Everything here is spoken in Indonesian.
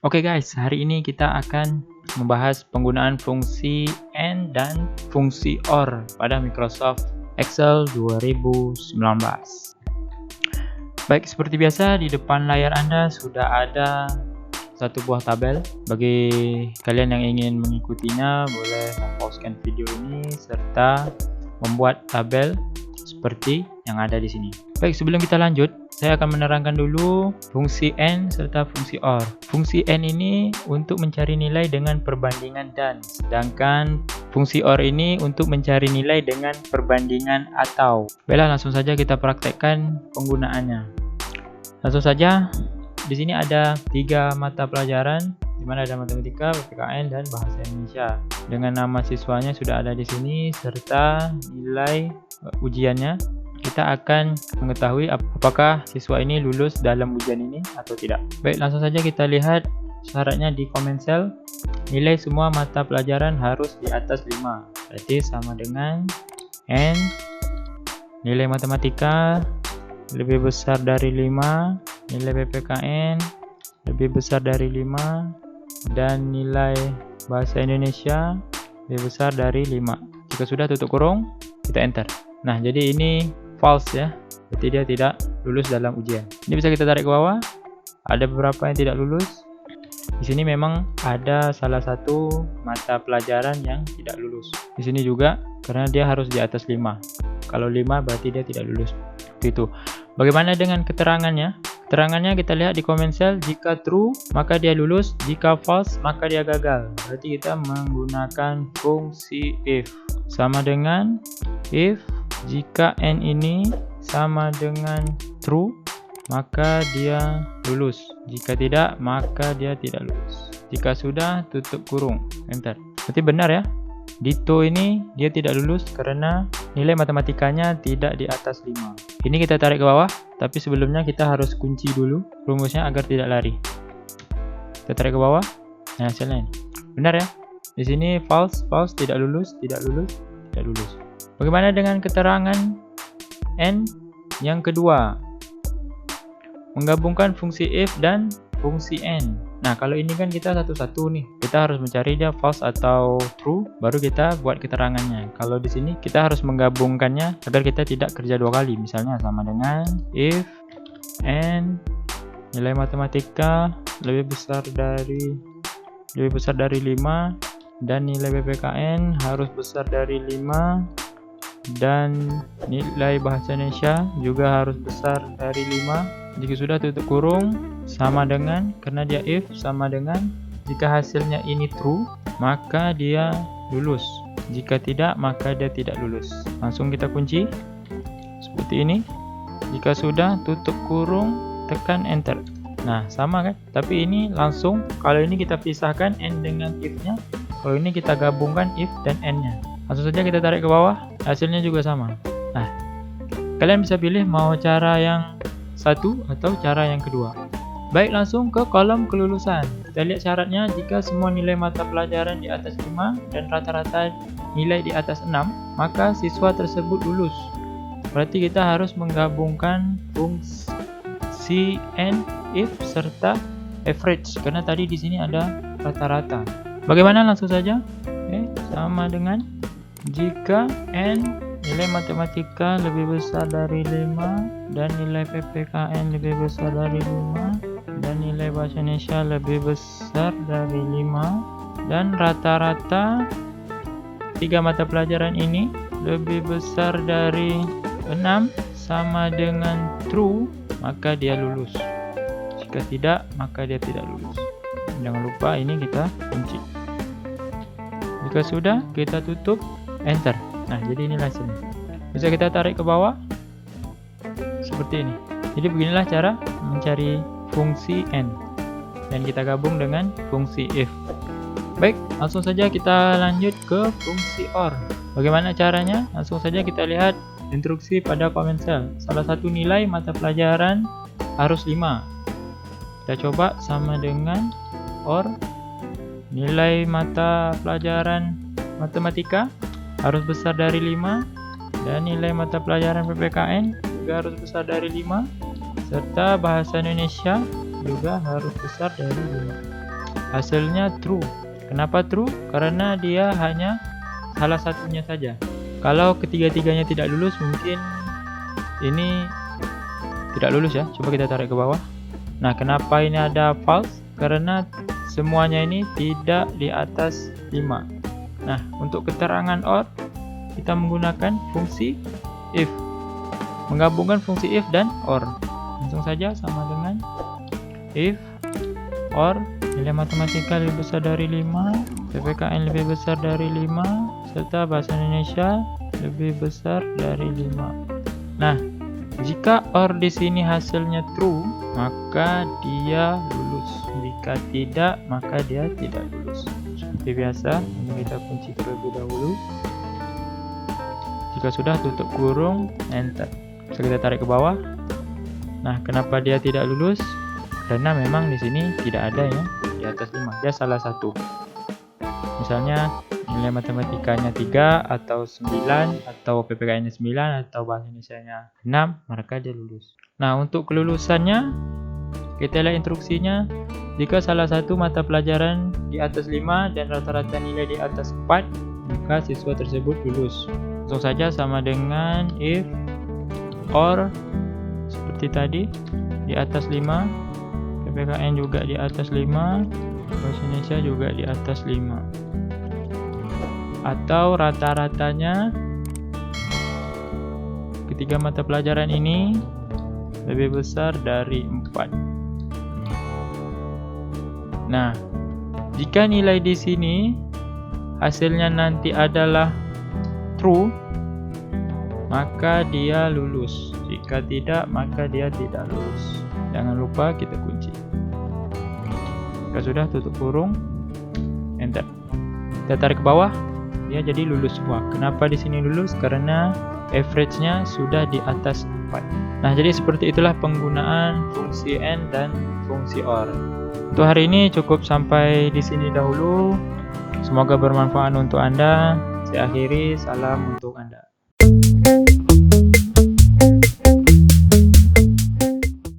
Oke guys, hari ini kita akan membahas penggunaan fungsi AND dan fungsi OR pada Microsoft Excel 2019. Baik, seperti biasa di depan layar Anda sudah ada satu buah tabel. Bagi kalian yang ingin mengikutinya, boleh mempausekan video ini serta membuat tabel seperti yang ada di sini. Baik, sebelum kita lanjut, saya akan menerangkan dulu fungsi AND serta fungsi OR. Fungsi AND ini untuk mencari nilai dengan perbandingan dan, sedangkan fungsi OR ini untuk mencari nilai dengan perbandingan atau. Baiklah, langsung saja kita praktekkan penggunaannya. Langsung saja, di sini ada 3 mata pelajaran, di mana ada matematika, PPKN, dan bahasa Indonesia. Dengan nama siswanya sudah ada di sini serta nilai ujiannya. Kita akan mengetahui apakah siswa ini lulus dalam ujian ini atau tidak. Baik, langsung saja kita lihat syaratnya di comment cell. Nilai semua mata pelajaran harus di atas 5. Berarti sama dengan N. Nilai matematika lebih besar dari 5. Nilai PPKN lebih besar dari 5. Dan nilai bahasa Indonesia lebih besar dari 5. Jika sudah, tutup kurung, kita enter. Nah, jadi ini false ya, berarti dia tidak lulus dalam ujian. Ini bisa kita tarik ke bawah. Ada beberapa yang tidak lulus. Di sini memang ada salah satu mata pelajaran yang tidak lulus. Di sini juga karena dia harus di atas 5. Kalau 5 berarti dia tidak lulus. Itu. Bagaimana dengan keterangannya? Keterangannya kita lihat di comment cell. Jika true maka dia lulus, jika false maka dia gagal. Berarti kita menggunakan fungsi if. Sama dengan if jika N ini sama dengan true, maka dia lulus. Jika tidak, maka dia tidak lulus. Jika sudah, tutup kurung, enter. Berarti benar ya. Dito ini dia tidak lulus karena nilai matematikanya tidak di atas 5. Ini kita tarik ke bawah, tapi sebelumnya kita harus kunci dulu rumusnya agar tidak lari. Kita tarik ke bawah. Nah, hasilnya ini. Benar ya. Di sini false, tidak lulus, tidak lulus, tidak lulus. Bagaimana dengan keterangan N yang kedua? Menggabungkan fungsi if dan fungsi N. Nah, kalau ini kan kita satu-satu nih. Kita harus mencari dia false atau true, baru kita buat keterangannya. Kalau di sini kita harus menggabungkannya agar kita tidak kerja dua kali. Misalnya sama dengan if N nilai matematika lebih besar dari 5 dan nilai PPKN harus besar dari 5. Dan nilai bahasa Indonesia juga harus besar dari 5. Jika sudah, tutup kurung, sama dengan, karena dia if, sama dengan jika hasilnya ini true maka dia lulus, jika tidak maka dia tidak lulus. Langsung kita kunci seperti ini. Jika sudah, tutup kurung, tekan enter. Nah, sama kan, tapi ini langsung, kalau ini kita pisahkan N dengan if nya, kalau ini kita gabungkan if dan N nya. Langsung saja kita tarik ke bawah, hasilnya juga sama. Nah, kalian bisa pilih mau cara yang satu atau cara yang kedua. Baik, langsung ke kolom kelulusan. Kita lihat syaratnya. Jika semua nilai mata pelajaran di atas 5 dan rata-rata nilai di atas 6, maka siswa tersebut lulus. Berarti kita harus menggabungkan fungsi N, if, serta average. Karena tadi di sini ada rata-rata. Bagaimana? Langsung saja. Oke, sama dengan jika N nilai matematika lebih besar dari 5 dan nilai PPKN lebih besar dari 5 dan nilai bahasa Indonesia lebih besar dari 5 dan rata-rata 3 mata pelajaran ini lebih besar dari 6 sama dengan true, maka dia lulus. Jika tidak, maka dia tidak lulus. Jangan lupa ini kita kunci. Jika sudah, kita tutup, enter. Nah, jadi inilah hasilnya. Bisa kita tarik ke bawah seperti ini. Jadi beginilah cara mencari fungsi N dan kita gabung dengan fungsi if. Baik, langsung saja kita lanjut ke fungsi OR. Bagaimana caranya? Langsung saja kita lihat instruksi pada comment cell. Salah satu nilai mata pelajaran harus 5. Kita coba sama dengan OR nilai mata pelajaran matematika harus besar dari 5 dan nilai mata pelajaran PPKN juga harus besar dari 5 serta bahasa Indonesia juga harus besar dari 5. hasilnya true. Kenapa true? Karena dia hanya salah satunya saja. Kalau ketiga-tiganya tidak lulus, mungkin ini tidak lulus ya. Coba kita tarik ke bawah. Nah, kenapa ini ada false? Karena semuanya ini tidak di atas 5. Nah, untuk keterangan OR kita menggunakan fungsi if, menggabungkan fungsi if dan OR. Langsung saja sama dengan if OR nilai matematika lebih besar dari 5, PPKN lebih besar dari 5, serta bahasa Indonesia lebih besar dari 5. Nah, jika OR di sini hasilnya true, maka dia lulus. Jika tidak, maka dia tidak lulus. Seperti biasa, ini kita kunci terlebih dahulu. Jika sudah, tutup kurung, enter. Bisa kita tarik ke bawah. Nah, kenapa dia tidak lulus? Karena memang di sini tidak ada ya di atas 5. Dia salah satu. Misalnya nilai matematikanya 3 atau 9 atau PPKN-nya 9 atau bahasa Indonesia-nya 6, maka dia lulus. Nah, untuk kelulusannya kita lihat instruksinya. Jika salah satu mata pelajaran di atas 5 dan rata-rata nilai di atas 4, maka siswa tersebut lulus. Langsung saja sama dengan if or seperti tadi, di atas 5, PPKN juga di atas 5, bahasa Indonesia juga di atas 5. Atau rata-ratanya ketiga mata pelajaran ini lebih besar dari 4. Nah, jika nilai di sini hasilnya nanti adalah true, maka dia lulus. Jika tidak, maka dia tidak lulus. Jangan lupa kita kunci. Jika sudah, tutup kurung, enter. Kita tarik ke bawah, dia jadi lulus semua. Kenapa di sini lulus? Karena average-nya sudah di atas 4. Nah, jadi seperti itulah penggunaan fungsi AND dan fungsi OR. Untuk hari ini cukup sampai di sini dahulu. Semoga bermanfaat untuk Anda. Saya akhiri, salam untuk Anda.